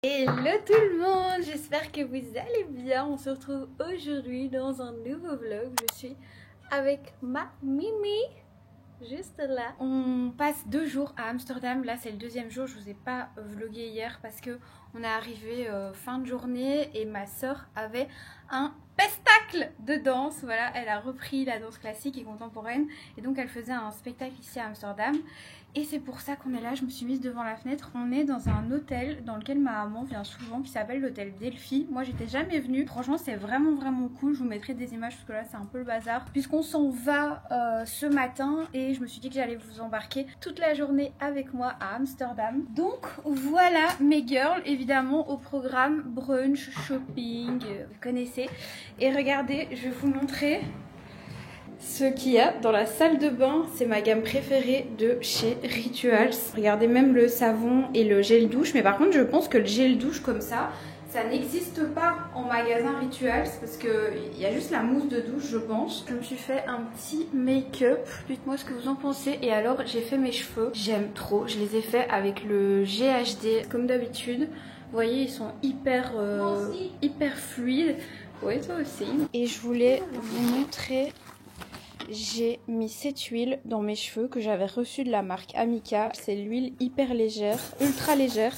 Hello tout le monde, j'espère que vous allez bien. On se retrouve aujourd'hui dans un nouveau vlog. Je suis avec ma Mimi, juste là. On passe 2 jours à Amsterdam. Là c'est le 2e jour, je vous ai pas vlogué hier parce que on est arrivé fin de journée et ma soeur avait un spectacle de danse. Voilà, elle a repris la danse classique et contemporaine et donc elle faisait un spectacle ici à Amsterdam. Et c'est pour ça qu'on est là, je me suis mise devant la fenêtre. On est dans un hôtel dans lequel ma maman vient souvent, qui s'appelle l'hôtel Delphi. Moi j'étais jamais venue, franchement c'est vraiment cool. Je vous mettrai des images parce que là c'est un peu le bazar. Puisqu'on s'en va ce matin et je me suis dit que j'allais vous embarquer toute la journée avec moi à Amsterdam. Donc voilà mes girls, évidemment au programme brunch, shopping, vous connaissez. Et regardez, je vais vous montrer ce qu'il y a dans la salle de bain. C'est ma gamme préférée de chez Rituals. Regardez même le savon et le gel douche. Mais par contre je pense que le gel douche comme ça n'existe pas en magasin Rituals parce qu'il y a juste la mousse de douche je pense. Je me suis fait un petit make-up. Dites-moi ce que vous en pensez. Et alors j'ai fait mes cheveux. J'aime trop. Je les ai fait avec le GHD comme d'habitude. Vous voyez ils sont hyper fluides. Oui toi aussi. Et je voulais vous montrer. J'ai mis cette huile dans mes cheveux que j'avais reçue de la marque Amica. C'est l'huile hyper légère, ultra légère.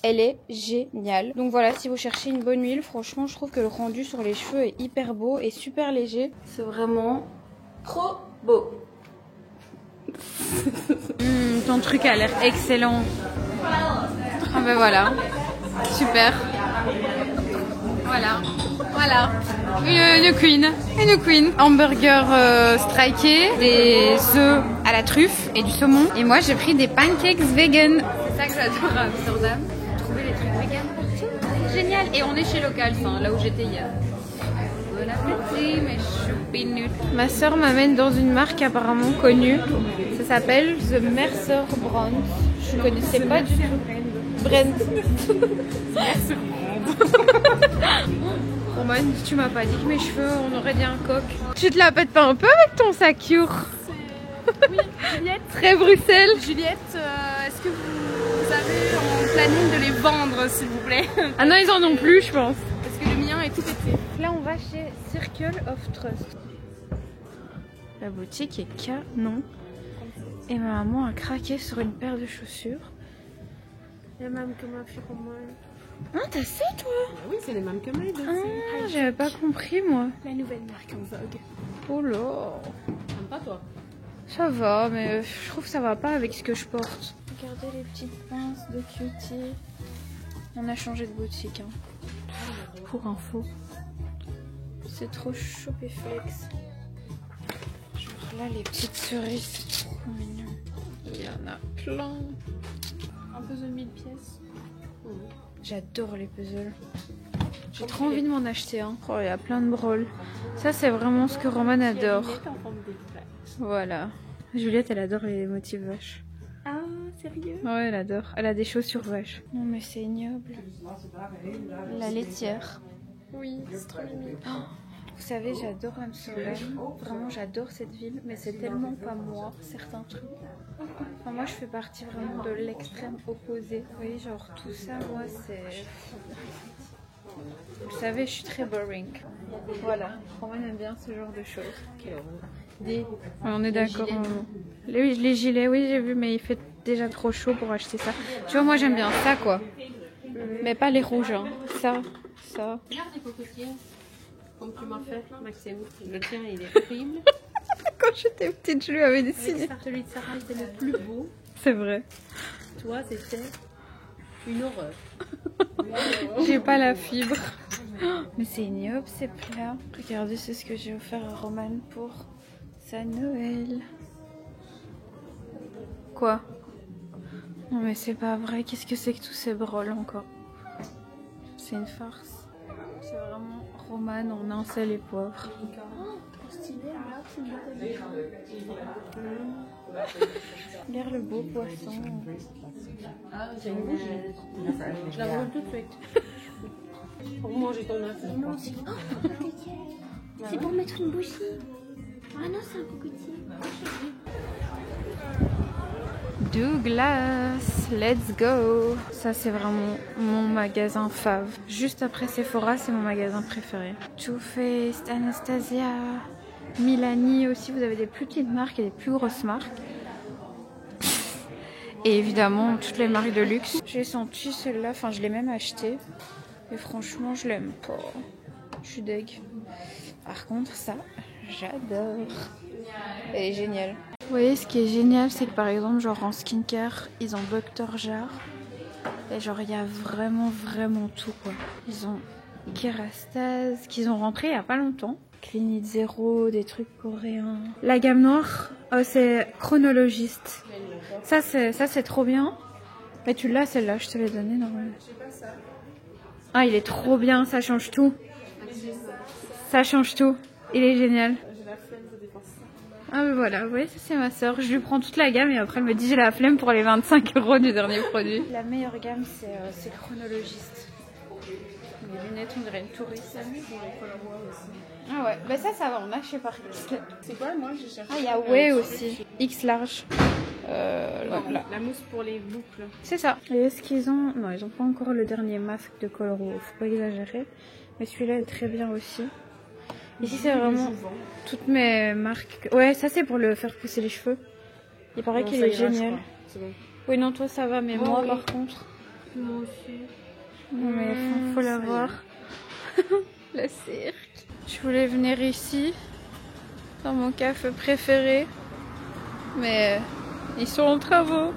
Elle est géniale. Donc voilà, si vous cherchez une bonne huile, franchement, je trouve que le rendu sur les cheveux est hyper beau et super léger. C'est vraiment trop beau. Ton truc a l'air excellent. Ah ben voilà, super. Voilà, une queen, hamburger striké, des œufs à la truffe et du saumon. Et moi j'ai pris des pancakes vegan. C'est ça que j'adore à Amsterdam, trouver les trucs vegan partout. Génial. Et on est chez Local, là où j'étais hier. Bon appétit mes choupinous. Ma soeur m'amène dans une marque apparemment connue. Ça s'appelle The Mercer Brand. Je ne connaissais pas du tout. Brand. Roman, tu m'as pas dit que mes cheveux on aurait dit un coq. Tu te la pètes pas un peu avec ton Sakure? Oui, Juliette. Très Bruxelles. Juliette, est-ce que vous avez en planning de les vendre s'il vous plaît? Ah non, ils en ont plus je pense. Parce que le mien est tout pété. Là on va chez Circle of Trust. La boutique est canon. Et ma maman a craqué sur une paire de chaussures. La même que ma fille Roman. Ah t'as ça toi? Oui, c'est les mêmes que moi. Ah j'avais pas compris moi. La nouvelle marque en vogue. Oh là. T'aimes pas toi? Ça va mais je trouve que ça va pas avec ce que je porte. Regardez les petites pinces de Cutie. On a changé de boutique hein. Pour info. C'est trop Chopiflex. Genre là les petites cerises c'est trop mignon. Il y en a plein. Un puzzle 1000 pièces. J'adore les puzzles. J'ai trop envie de m'en acheter un. Oh, il y a plein de brôles. Ça, c'est vraiment ce que Roman adore. Voilà. Juliette, elle adore les motifs vaches. Ah, sérieux? Ouais, elle adore. Elle a des chaussures vaches. Non, mais c'est ignoble. La laitière. Oui, c'est trop mignon. Oh, vous savez, j'adore Amsterdam. Vraiment, j'adore cette ville. Mais c'est tellement pas moi, certains trucs. Enfin, moi, je fais partie vraiment de l'extrême opposé. Vous voyez, genre tout ça, moi, c'est... Vous savez, je suis très boring. Voilà, Roman aime bien ce genre de choses. Ouais, on est d'accord. Les gilets, oui, j'ai vu, mais il fait déjà trop chaud pour acheter ça. Tu vois, moi, j'aime bien ça, quoi. Mais pas les rouges, hein. Ça. Regarde les cocotiers. Comme tu m'as fait, Maxime. Le tien, il est horrible. Quand j'étais petite, je lui avais dessiné. Celui de Sarah était le plus beau. C'est vrai. Toi, c'était une horreur. J'ai pas la fibre. Mais c'est ignoble ces plats. Regardez, c'est ce que j'ai offert à Roman pour sa Noël. Quoi? Non mais c'est pas vrai. Qu'est-ce que c'est que tous ces brols encore? C'est une farce. C'est vraiment Roman en un sel et poivre. Regarde le beau poisson. Ah, j'ai une bougie. Je la roule tout de suite. Pour manger ton œuf. C'est pour mettre une bougie. Ah non, c'est un cocotier. Douglas, let's go. Ça c'est vraiment mon magasin fave. Juste après Sephora, c'est mon magasin préféré. Too Faced, Anastasia, Milani aussi. Vous avez des plus petites marques et des plus grosses marques. Et évidemment toutes les marques de luxe. J'ai senti celle-là, enfin je l'ai même acheté. Et franchement je l'aime pas. Je suis deg. Par contre ça, j'adore. Elle est géniale. Vous voyez, ce qui est génial, c'est que par exemple, genre en skincare, ils ont Dr. Jar. Et genre, il y a vraiment tout, quoi. Ils ont Kerastase, qu'ils ont rentré il y a pas longtemps. Clinique Zero, des trucs coréens. La gamme noire, oh, c'est chronologiste. Ça, c'est trop bien. Mais tu l'as, celle-là, je te l'ai donnée, normalement. Ah, il est trop bien, ça change tout. Ça change tout. Il est génial. Ah mais voilà, vous voyez, ça c'est ma soeur. Je lui prends toute la gamme et après elle me dit j'ai la flemme pour les 25 € du dernier produit. La meilleure gamme c'est chronologiste. Mes lunettes, on dirait une touriste. Ah ouais, bah ça va, on a chez Paris. C'est quoi, moi j'ai cherché. Ah, il y a Way aussi, X large. La mousse pour les boucles. C'est ça. Et est-ce qu'ils ont... Non, ils ont pas encore le dernier masque de Colro, faut pas exagérer. Mais celui-là est très bien aussi. Ici c'est vraiment toutes mes marques. Ouais, ça c'est pour le faire pousser les cheveux. Il paraît qu'il est génial. Bon. Oui, non, toi ça va, mais moi oui. par contre. Moi aussi. Non, mais faut l'avoir. Le cirque. Je voulais venir ici, dans mon café préféré. Mais ils sont en travaux.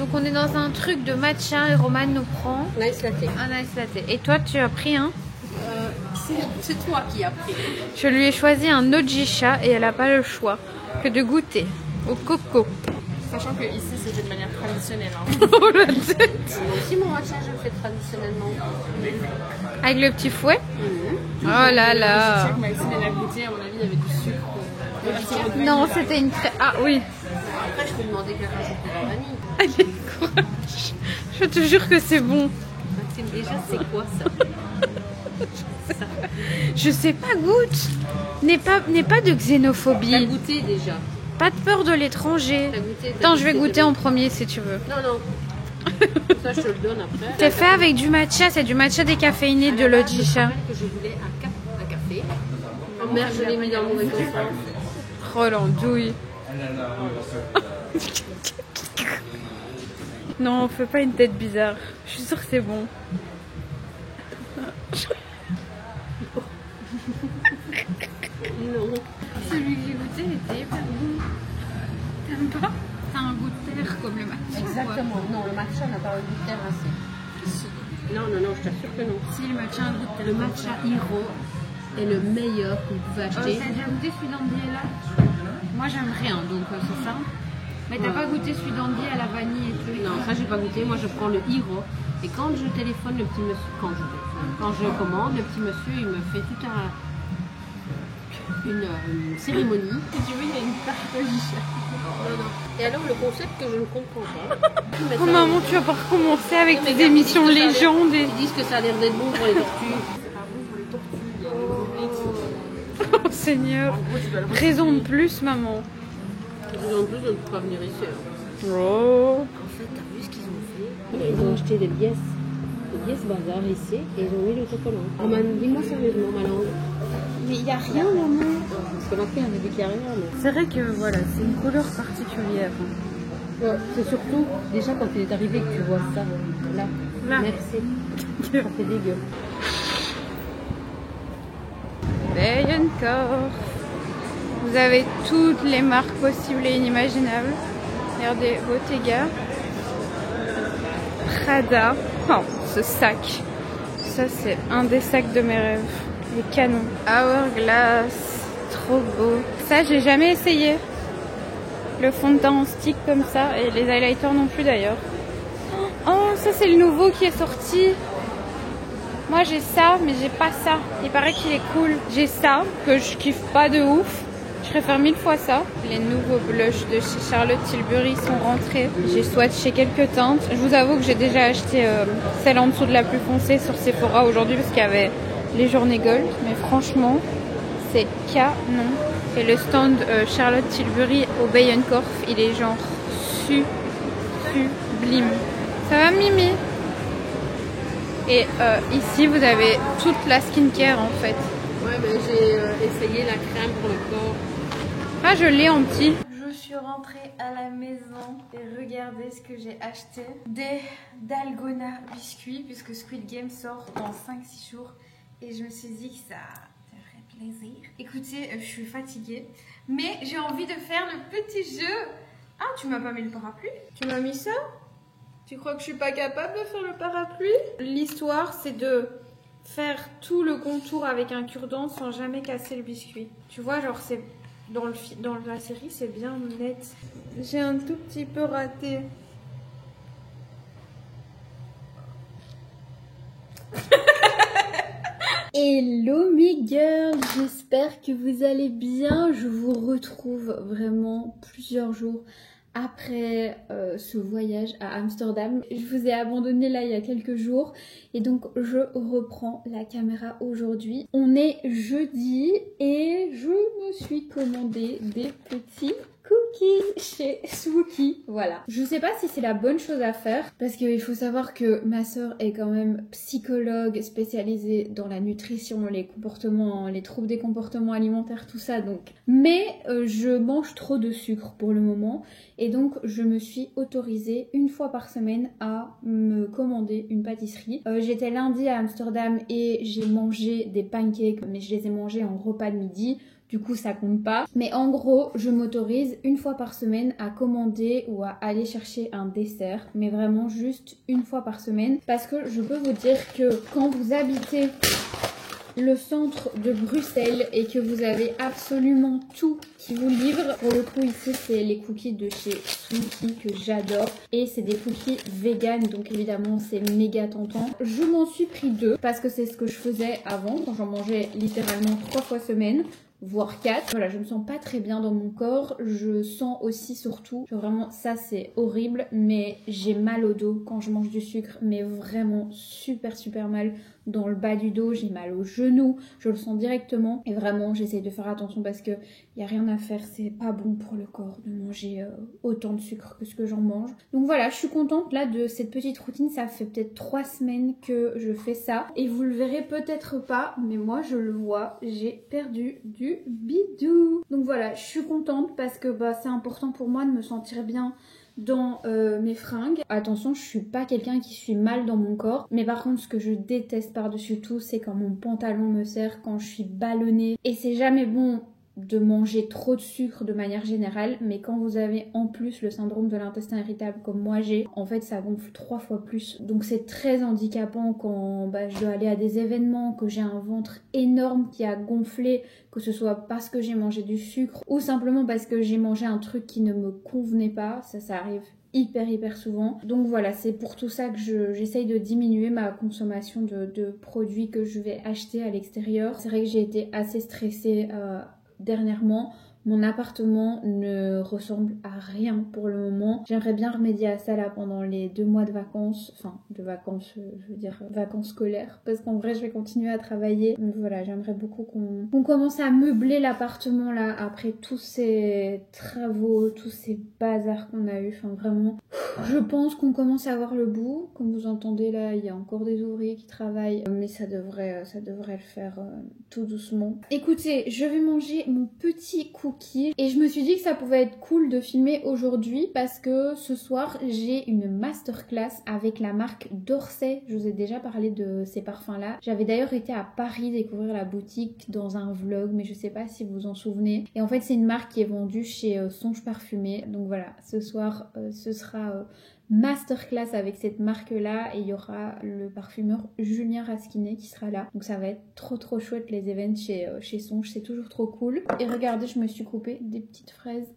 Donc on est dans un truc de matcha et Roman nous prend Nice latte. un ice latte. Et toi tu as pris un? C'est toi qui as pris. Je lui ai choisi un Ojisha et elle n'a pas le choix que de goûter au coco. Sachant que ici c'est fait de manière traditionnelle. Hein. Oh la tête! Moi aussi mon matcha je le fais traditionnellement. Avec le petit fouet? Oh là là! Je sais que Maxime elle a goûté, à mon avis il y avait du sucre. Non, c'était une crème. Ah oui! Après je peux demander qu'elle rajoute de la vanille. Allez, courage! Je te jure que c'est bon. Maxime, déjà c'est quoi ça? Je sais pas, goûte! N'aie pas de T'as xénophobie. goûté déjà. Pas de peur de l'étranger. T'as goûté. Attends, je vais goûter en premier si tu veux. Non, non. Ça, je te le donne après. C'est fait avec du matcha, c'est du matcha décaféiné de l'Ojisha. Que je voulais un café. Oh merde, je l'ai mis dans mon réconfort. Oh l'andouille. Non, fais pas une tête bizarre. Je suis sûre que c'est bon. Non. Celui que j'ai goûté était hyper bon. T'aimes pas? T'as un goût de terre comme le matcha. Exactement. Non, le matcha n'a pas un goût de terre assez. Non, non, non, je t'assure que non. Si, le matcha a un goût de terre. Le matcha Hiro est le meilleur que vous pouvez acheter. T'as déjà goûté celui d'Andy là? Moi j'aime rien, donc c'est ça. Mais t'as pas goûté celui d'Andy à la vanille et tout? Non, ça j'ai pas goûté. Moi je prends le Hiro. Et quand je téléphone le petit monsieur, quand je commande, le petit monsieur il me fait tout une cérémonie. Si tu veux, il y a une tarte Ojisha. Non, non. Et alors le concept que je ne comprends pas. Oh maman, tu vas pas recommencer avec tes émissions légendes. Ils disent que ça a l'air d'être bon pour les tortues. Oh Seigneur. Raison de plus, maman. Raison de plus de ne pas venir ici. Oh. En fait, t'as vu ce qu'ils ont fait? Ils ont acheté des pièces bazar ici et ils ont mis l'autocollant. Roman, dis-moi sérieusement ma langue. Mais il n'y a rien, maman. Parce que Maxime avait dit qu'il n'y a rien. Mais... C'est vrai que voilà, c'est une couleur particulière. Ouais, c'est surtout, déjà quand il est arrivé que tu vois ça, là. Merci. Ça fait dégueu. Encore. Vous avez toutes les marques possibles et inimaginables. Regardez, Bottega, Prada. Oh, ce sac. Ça, c'est un des sacs de mes rêves. Les canons. Hourglass. Trop beau. Ça, j'ai jamais essayé. Le fond de teint en stick comme ça. Et les highlighters non plus d'ailleurs. Oh, ça, c'est le nouveau qui est sorti. Moi j'ai ça, mais j'ai pas ça. Il paraît qu'il est cool. J'ai ça, que je kiffe pas de ouf. Je préfère 1000 fois ça. Les nouveaux blushs de chez Charlotte Tilbury sont rentrés. J'ai swatché quelques teintes. Je vous avoue que j'ai déjà acheté celle en dessous de la plus foncée sur Sephora aujourd'hui parce qu'il y avait les journées gold. Mais franchement, c'est canon. Et le stand Charlotte Tilbury au Bijenkorf, il est genre sublime. Ça va Mimi? Et ici vous avez toute la skincare en fait. Ouais, mais j'ai essayé la crème pour le corps. Ah, je l'ai en petit. Je suis rentrée à la maison et regardez ce que j'ai acheté. Des Dalgona biscuits puisque Squid Game sort dans 5-6 jours. Et je me suis dit que ça ferait plaisir. Écoutez, je suis fatiguée. Mais j'ai envie de faire le petit jeu. Ah, tu m'as pas mis le parapluie? Tu m'as mis ça? Tu crois que je suis pas capable de faire le parapluie? L'histoire, c'est de faire tout le contour avec un cure-dent sans jamais casser le biscuit. Tu vois, genre, c'est dans la série, c'est bien net. J'ai un tout petit peu raté. Hello mes girls, j'espère que vous allez bien. Je vous retrouve vraiment plusieurs jours après ce voyage à Amsterdam. Je vous ai abandonné là il y a quelques jours et donc je reprends la caméra aujourd'hui. On est jeudi et je me suis commandé des petits cookies chez Swookie. Voilà. Je sais pas si c'est la bonne chose à faire parce qu'il faut savoir que ma soeur est quand même psychologue spécialisée dans la nutrition, les comportements, les troubles des comportements alimentaires, tout ça donc. Mais je mange trop de sucre pour le moment et donc je me suis autorisée une fois par semaine à me commander une pâtisserie. J'étais lundi à Amsterdam et j'ai mangé des pancakes mais je les ai mangés en repas de midi. Du coup, ça compte pas. Mais en gros, je m'autorise une fois par semaine à commander ou à aller chercher un dessert. Mais vraiment juste une fois par semaine. Parce que je peux vous dire que quand vous habitez le centre de Bruxelles et que vous avez absolument tout qui vous livre. Pour le coup ici c'est les cookies de chez Swookie que j'adore et c'est des cookies vegan donc évidemment c'est méga tentant. Je m'en suis pris 2 parce que c'est ce que je faisais avant quand j'en mangeais littéralement 3 fois semaine. Voire 4. Voilà, je me sens pas très bien dans mon corps. Je sens aussi surtout, vraiment ça c'est horrible, mais j'ai mal au dos quand je mange du sucre, mais vraiment super mal dans le bas du dos, j'ai mal au genou, je le sens directement et vraiment j'essaie de faire attention parce que y a rien à faire, c'est pas bon pour le corps de manger autant de sucre que ce que j'en mange. Donc voilà, je suis contente là de cette petite routine, ça fait peut-être 3 semaines que je fais ça et vous le verrez peut-être pas, mais moi je le vois, j'ai perdu du bidou. Donc voilà, je suis contente parce que c'est important pour moi de me sentir bien dans mes fringues. Attention, je suis pas quelqu'un qui suis mal dans mon corps, mais par contre ce que je déteste par-dessus tout c'est quand mon pantalon me serre, quand je suis ballonnée et c'est jamais bon de manger trop de sucre de manière générale, mais quand vous avez en plus le syndrome de l'intestin irritable comme moi j'ai, en fait ça gonfle 3 fois plus. Donc c'est très handicapant quand je dois aller à des événements, que j'ai un ventre énorme qui a gonflé, que ce soit parce que j'ai mangé du sucre ou simplement parce que j'ai mangé un truc qui ne me convenait pas, ça arrive hyper souvent. Donc voilà, c'est pour tout ça que j'essaye de diminuer ma consommation de produits que je vais acheter à l'extérieur. C'est vrai que j'ai été assez stressée dernièrement. Mon appartement ne ressemble à rien pour le moment. J'aimerais bien remédier à ça là pendant les 2 mois de vacances. Enfin, de vacances, je veux dire vacances scolaires. Parce qu'en vrai, je vais continuer à travailler. Donc voilà, j'aimerais beaucoup qu'on commence à meubler l'appartement là après tous ces travaux, tous ces bazars qu'on a eu. Enfin vraiment, je pense qu'on commence à voir le bout. Comme vous entendez là, il y a encore des ouvriers qui travaillent. Mais ça devrait le faire tout doucement. Écoutez, je vais manger mon petit cookie. Et je me suis dit que ça pouvait être cool de filmer aujourd'hui parce que ce soir j'ai une masterclass avec la marque d'Orsay. Je vous ai déjà parlé de ces parfums là. J'avais d'ailleurs été à Paris découvrir la boutique dans un vlog, mais je sais pas si vous vous en souvenez. Et en fait c'est une marque qui est vendue chez Songe Parfumé. Donc voilà, ce soir ce sera masterclass avec cette marque là et il y aura le parfumeur Julien Raskinet qui sera là, donc ça va être trop chouette les events chez Songe, c'est toujours trop cool. Et regardez, je me suis coupé des petites fraises,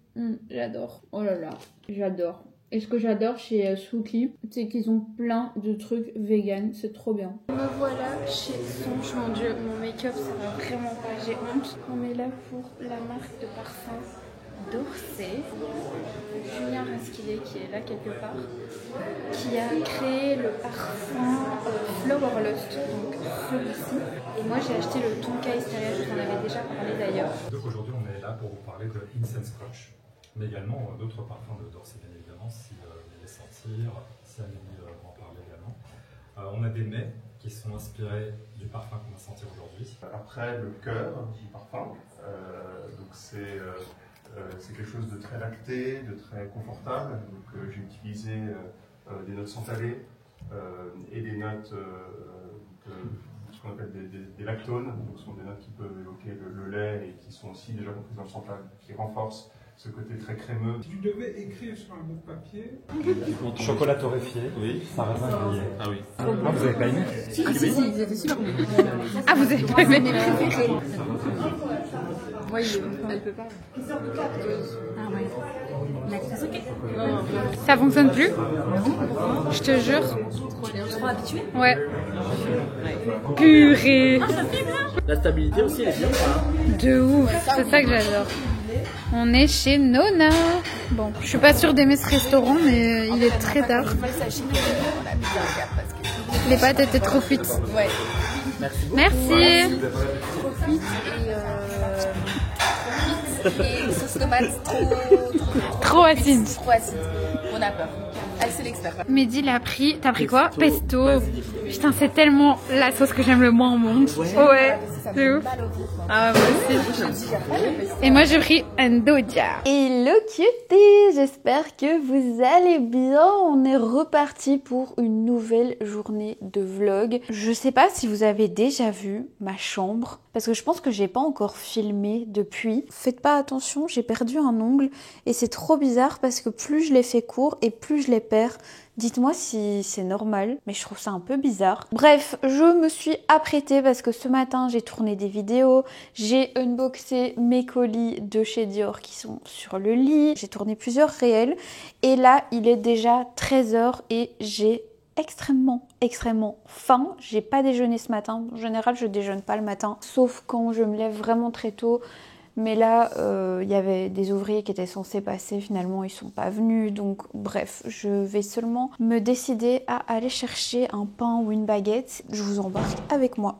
j'adore, oh là là, j'adore. Et ce que j'adore chez Swookie, c'est qu'ils ont plein de trucs vegan, c'est trop bien. Me voilà chez Songe, mon dieu, mon make-up ça va vraiment pas, j'ai honte. On est là pour la marque de parfum d'Orsay, Julien Raskinet qui est là quelque part, qui a créé le parfum Flower Lust, donc celui-ci. Et moi j'ai acheté le Tonka Hysteria, je vous en avais déjà parlé d'ailleurs. Donc aujourd'hui on est là pour vous parler de Incense Scotch, mais également d'autres parfums de Dorsey bien évidemment, si vous voulez les sentir, si Amélie en parle également. On a des mets qui sont inspirés du parfum qu'on va sentir aujourd'hui. Après le cœur du parfum, donc c'est quelque chose de très lacté, de très confortable. Donc j'ai utilisé des notes santalées et des notes ce qu'on appelle des lactones, donc ce sont des notes qui peuvent évoquer le lait et qui sont aussi déjà comprises dans le santal, qui renforcent ce côté très crémeux. Si tu devais écrire sur un bout de papier... Chocolat torréfié, oui, sarrasin grillé. Ah oui. Ah, vous avez pas aimé? Si, ils étaient super bons. Ah, vous avez pas aimé? Moi, elle peut pas. Ah ouais. Ça fonctionne plus? Je te jure. Trop habitué. Ouais. Purée. La stabilité aussi, elle est bien. Hein. De ouf, c'est ça que j'adore. On est chez Nona. Bon, je suis pas sûre d'aimer ce restaurant, mais il est très tard. Les pâtes étaient trop cuites. Ouais. Merci. Trop cuite et sauce tomate Trop acide. trop acide. On a peur. Elle, c'est l'expert. Mehdi l'a pris. T'as pris quoi? Pesto. Putain, c'est tellement la sauce que j'aime le moins au monde. Ouais, c'est ouf. Ah, moi aussi. Et moi, j'ai pris un doja. Hello cutie, j'espère que vous allez bien. On est reparti pour une nouvelle journée de vlog. Je sais pas si vous avez déjà vu ma chambre, parce que je pense que j'ai pas encore filmé depuis. Faites pas attention, j'ai perdu un ongle et c'est trop bizarre parce que plus je les fais court et plus je les perds. Dites-moi si c'est normal, mais je trouve ça un peu bizarre. Bref, je me suis apprêtée parce que ce matin, j'ai tourné des vidéos, j'ai unboxé mes colis de chez Dior qui sont sur le lit, j'ai tourné plusieurs réels et là, il est déjà 13 h et j'ai extrêmement faim. J'ai pas déjeuné ce matin. En général, je déjeune pas le matin, sauf quand je me lève vraiment très tôt. Mais là, il y avait des ouvriers qui étaient censés passer, finalement ils sont pas venus. Donc bref, je vais seulement me décider à aller chercher un pain ou une baguette. Je vous embarque avec moi.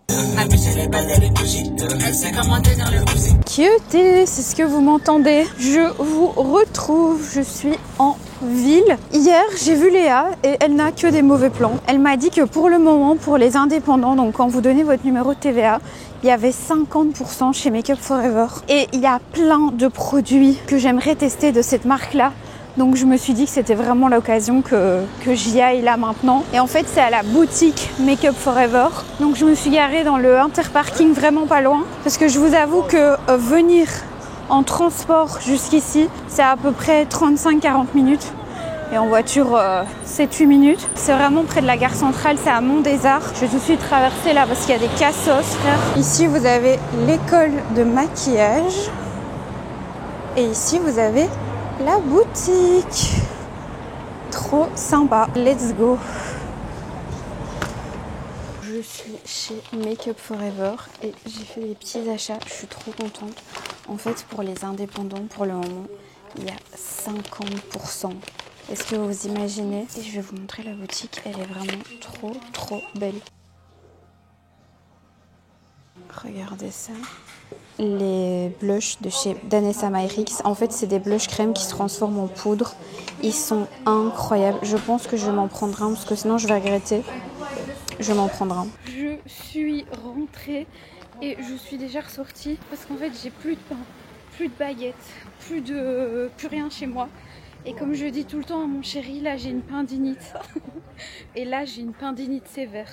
Cutie, c'est ce que vous m'entendez. Je vous retrouve, je suis en ville. Hier, j'ai vu Léa et elle n'a que des mauvais plans. Elle m'a dit que pour le moment, pour les indépendants, donc quand vous donnez votre numéro de TVA, il y avait 50% chez Make Up For Ever. Et il y a plein de produits que j'aimerais tester de cette marque-là. Donc je me suis dit que c'était vraiment l'occasion que j'y aille là maintenant. Et en fait, c'est à la boutique Make Up For Ever. Donc je me suis garée dans le interparking vraiment pas loin. Parce que je vous avoue que venir en transport jusqu'ici, c'est à peu près 35-40 minutes. Et en voiture, 7-8 minutes. C'est vraiment près de la gare centrale, c'est à Mont-des-Arts. Je vais tout de suite traverser là parce qu'il y a des cassos, frère. Ici, vous avez l'école de maquillage. Et ici, vous avez la boutique. Trop sympa. Let's go. Je suis chez Make Up For Ever et j'ai fait des petits achats. Je suis trop contente. En fait, pour les indépendants, pour le moment, il y a 50%. Est-ce que vous imaginez? Et je vais vous montrer la boutique, elle est vraiment trop belle. Regardez ça. Les blushs de chez Danessa Myricks, en fait c'est des blushs crème qui se transforment en poudre. Ils sont incroyables. Je pense que je vais m'en prendre un parce que sinon je vais regretter. Je vais m'en prendre un. Je suis rentrée et je suis déjà ressortie parce qu'en fait j'ai plus de pain, plus de baguettes, plus rien chez moi. Et comme je dis tout le temps à mon chéri, là j'ai une pindinite. Et là j'ai une pindinite sévère.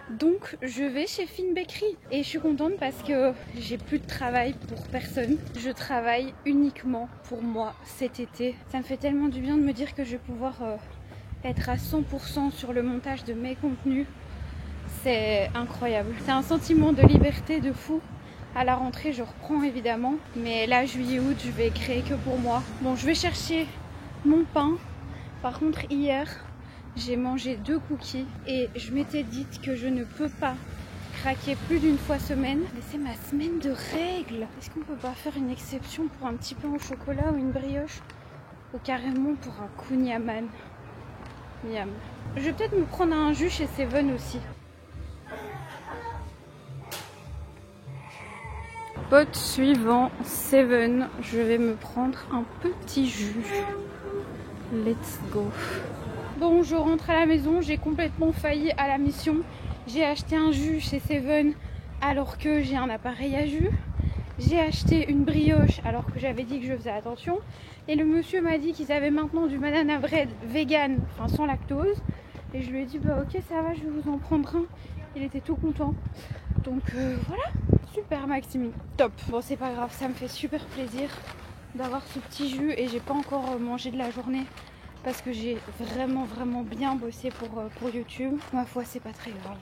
Donc je vais chez Fine Bakery. Et je suis contente parce que j'ai plus de travail pour personne. Je travaille uniquement pour moi cet été. Ça me fait tellement du bien de me dire que je vais pouvoir être à 100% sur le montage de mes contenus. C'est incroyable. C'est un sentiment de liberté de fou. À la rentrée je reprends évidemment. Mais là juillet-août je vais créer que pour moi. Bon, je vais chercher mon pain. Par contre hier j'ai mangé 2 cookies et je m'étais dit que je ne peux pas craquer plus d'une fois semaine. Mais c'est ma semaine de règles. Est-ce qu'on peut pas faire une exception pour un petit pain au chocolat ou une brioche, ou carrément pour un kouign-amann? Miam. Je vais peut-être me prendre un jus chez Seven aussi. Spot suivant, Seven. Je vais me prendre un petit jus. Let's go. Bon, je rentre à la maison. J'ai complètement failli à la mission. J'ai acheté un jus chez Seven alors que j'ai un appareil à jus. J'ai acheté une brioche alors que j'avais dit que je faisais attention. Et le monsieur m'a dit qu'ils avaient maintenant du banana bread vegan, enfin sans lactose. Et je lui ai dit bah ok ça va, je vais vous en prendre un. Il était tout content. Donc voilà, super Maxime, top. Bon c'est pas grave, ça me fait super plaisir d'avoir ce petit jus. Et j'ai pas encore mangé de la journée parce que j'ai vraiment bien bossé pour YouTube. Ma foi c'est pas très grave.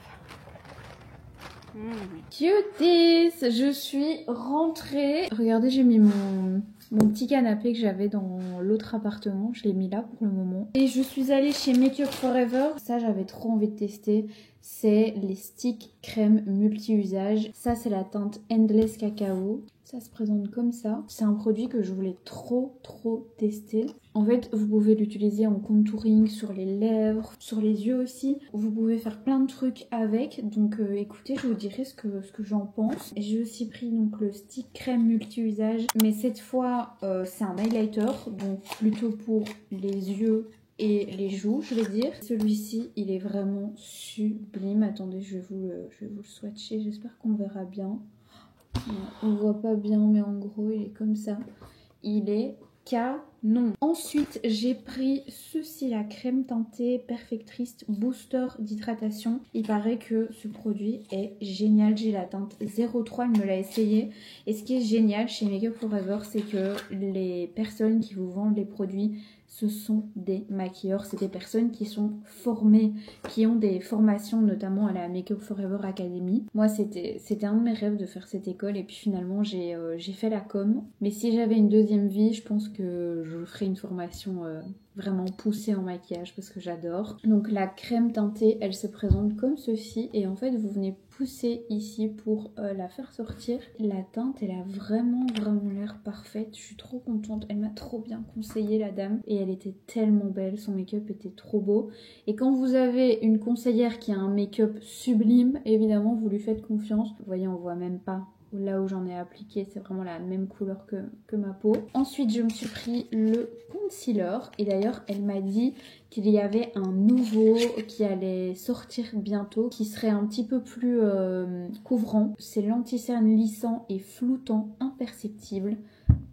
Cuties, je suis rentrée. Regardez, j'ai mis mon petit canapé que j'avais dans l'autre appartement. Je l'ai mis là pour le moment. Et je suis allée chez Make Up For Ever. Ça, j'avais trop envie de tester. C'est les sticks crème multi-usage. Ça, c'est la teinte Endless Cacao. Ça se présente comme ça. C'est un produit que je voulais trop tester. En fait, vous pouvez l'utiliser en contouring sur les lèvres, sur les yeux aussi. Vous pouvez faire plein de trucs avec. Donc écoutez, je vous dirai ce que j'en pense. J'ai aussi pris donc le stick crème multi-usage. Mais cette fois, c'est un highlighter. Donc plutôt pour les yeux et les joues, je vais dire. Celui-ci, il est vraiment sublime. Attendez, je vais vous le swatcher. J'espère qu'on verra bien. On voit pas bien, mais en gros, il est comme ça. Il est canon. Ensuite, j'ai pris ceci, la crème teintée Perfectrice Booster d'hydratation. Il paraît que ce produit est génial. J'ai la teinte 03, elle me l'a essayé. Et ce qui est génial chez Make Up For Ever, c'est que les personnes qui vous vendent les produits, ce sont des maquilleurs, c'est des personnes qui sont formées, qui ont des formations notamment à la Make Up For Ever Academy. Moi c'était un de mes rêves de faire cette école et puis finalement j'ai fait la com. Mais si j'avais une deuxième vie, je pense que je ferais une formation vraiment poussée en maquillage parce que j'adore. Donc la crème teintée, elle se présente comme ceci et en fait vous venez pousser ici pour la faire sortir. La teinte, elle a vraiment l'air parfaite. Je suis trop contente. Elle m'a trop bien conseillé la dame et elle était tellement belle. Son make-up était trop beau. Et quand vous avez une conseillère qui a un make-up sublime, évidemment vous lui faites confiance. Vous voyez, on voit même pas. Là où j'en ai appliqué, c'est vraiment la même couleur que ma peau. Ensuite, je me suis pris le concealer. Et d'ailleurs, elle m'a dit qu'il y avait un nouveau qui allait sortir bientôt, qui serait un petit peu plus couvrant. C'est l'anti-cerne lissant et floutant imperceptible.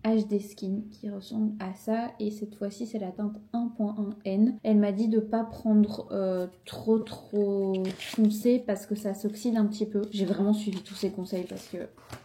HD Skin qui ressemble à ça et cette fois-ci c'est la teinte 1.1N. Elle m'a dit de pas prendre trop foncé parce que ça s'oxyde un petit peu. J'ai vraiment suivi tous ses conseils parce que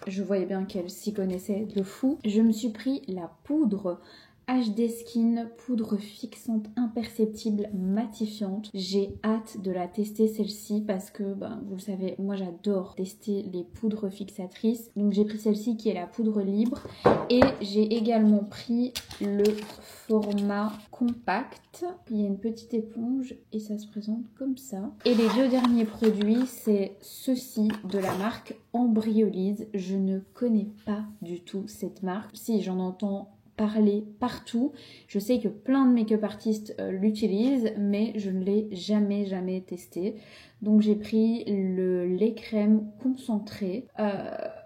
je voyais bien qu'elle s'y connaissait de fou. Je me suis pris la poudre HD Skin, poudre fixante imperceptible matifiante. J'ai hâte de la tester celle-ci parce que vous le savez, moi j'adore tester les poudres fixatrices. Donc j'ai pris celle-ci qui est la poudre libre et j'ai également pris le format compact. Il y a une petite éponge et ça se présente comme ça. Et les deux derniers produits, c'est ceux-ci de la marque Embryolise. Je ne connais pas du tout cette marque. Si, j'en entends parler partout. Je sais que plein de make-up artistes l'utilisent, mais je ne l'ai jamais testé. Donc j'ai pris le lait crème concentré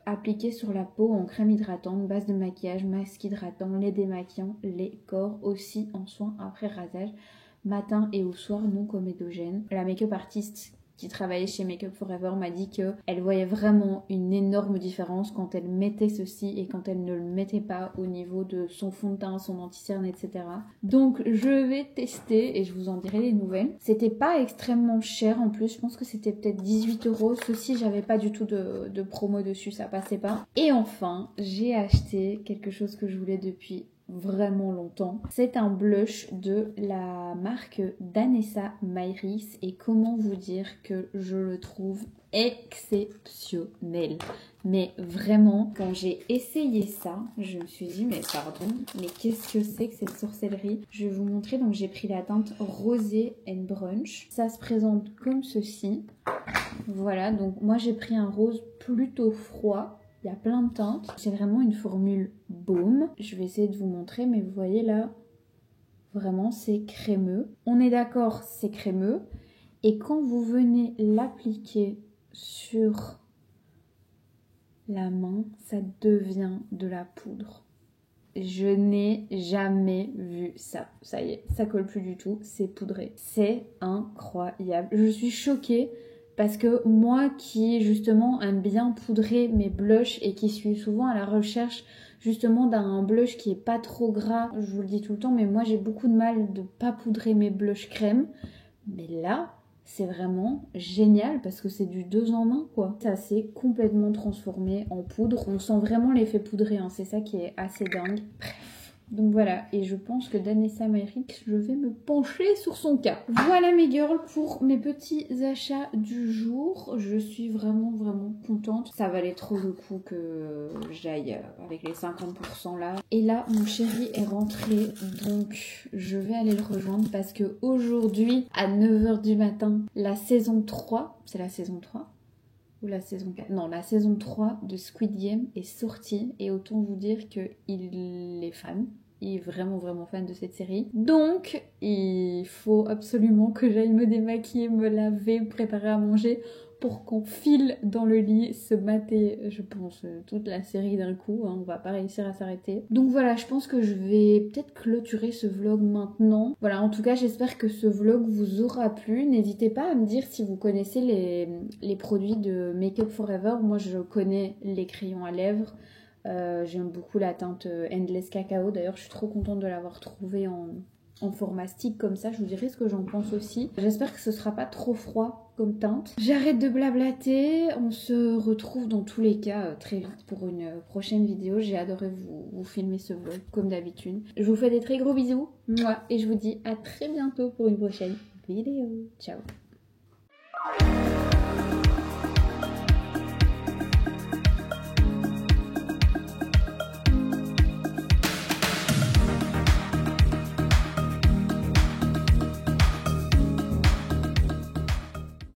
appliqué sur la peau en crème hydratante, base de maquillage, masque hydratant, lait démaquillant, lait corps aussi en soin après rasage, matin et au soir non comédogène. La make-up artiste qui travaillait chez Make Up For Ever m'a dit qu'elle voyait vraiment une énorme différence quand elle mettait ceci et quand elle ne le mettait pas au niveau de son fond de teint, son anti-cerne, etc. Donc je vais tester et je vous en dirai des nouvelles. C'était pas extrêmement cher en plus, je pense que c'était peut-être 18 €. Ceci, j'avais pas du tout de promo dessus, ça passait pas. Et enfin, j'ai acheté quelque chose que je voulais depuis vraiment longtemps. C'est un blush de la marque Danessa Myricks et comment vous dire que je le trouve exceptionnel. Mais vraiment, quand j'ai essayé ça, je me suis dit mais pardon, mais qu'est-ce que c'est que cette sorcellerie? Je vais vous montrer. Donc j'ai pris la teinte Rosé and Brunch. Ça se présente comme ceci. Voilà, donc moi j'ai pris un rose plutôt froid. Il y a plein de teintes. C'est vraiment une formule baume. Je vais essayer de vous montrer, mais vous voyez là, vraiment c'est crémeux. On est d'accord, c'est crémeux. Et quand vous venez l'appliquer sur la main, ça devient de la poudre. Je n'ai jamais vu ça. Ça y est, ça colle plus du tout, c'est poudré. C'est incroyable. Je suis choquée parce que moi qui justement aime bien poudrer mes blushs et qui suis souvent à la recherche justement d'un blush qui est pas trop gras, je vous le dis tout le temps, mais moi j'ai beaucoup de mal de pas poudrer mes blushs crème. Mais là, c'est vraiment génial parce que c'est du 2 en 1 quoi. Ça s'est complètement transformé en poudre. On sent vraiment l'effet poudré, hein. C'est ça qui est assez dingue. Bref. Donc voilà, et je pense que Danessa Myricks, je vais me pencher sur son cas. Voilà mes girls pour mes petits achats du jour. Je suis vraiment contente. Ça valait trop le coup que j'aille avec les 50% là. Et là, mon chéri est rentré, donc je vais aller le rejoindre parce que aujourd'hui, à 9h du matin, la saison 3, c'est la saison 3 ou la saison 4 ? Non, la saison 3 de Squid Game est sortie et autant vous dire qu'il est fan. Il est vraiment fan de cette série. Donc, il faut absolument que j'aille me démaquiller, me laver, préparer à manger pour qu'on file dans le lit, se mater, je pense, toute la série d'un coup. Hein, on va pas réussir à s'arrêter. Donc voilà, je pense que je vais peut-être clôturer ce vlog maintenant. Voilà, en tout cas, j'espère que ce vlog vous aura plu. N'hésitez pas à me dire si vous connaissez les produits de Make Up For Ever. Moi, je connais les crayons à lèvres. J'aime beaucoup la teinte Endless Cacao. D'ailleurs, je suis trop contente de l'avoir trouvée en format stick comme ça. Je vous dirai ce que j'en pense aussi. J'espère que ce sera pas trop froid comme teinte. J'arrête de blablater. On se retrouve dans tous les cas très vite pour une prochaine vidéo. J'ai adoré vous filmer ce vlog comme d'habitude. Je vous fais des très gros bisous. Et je vous dis à très bientôt pour une prochaine vidéo. Ciao.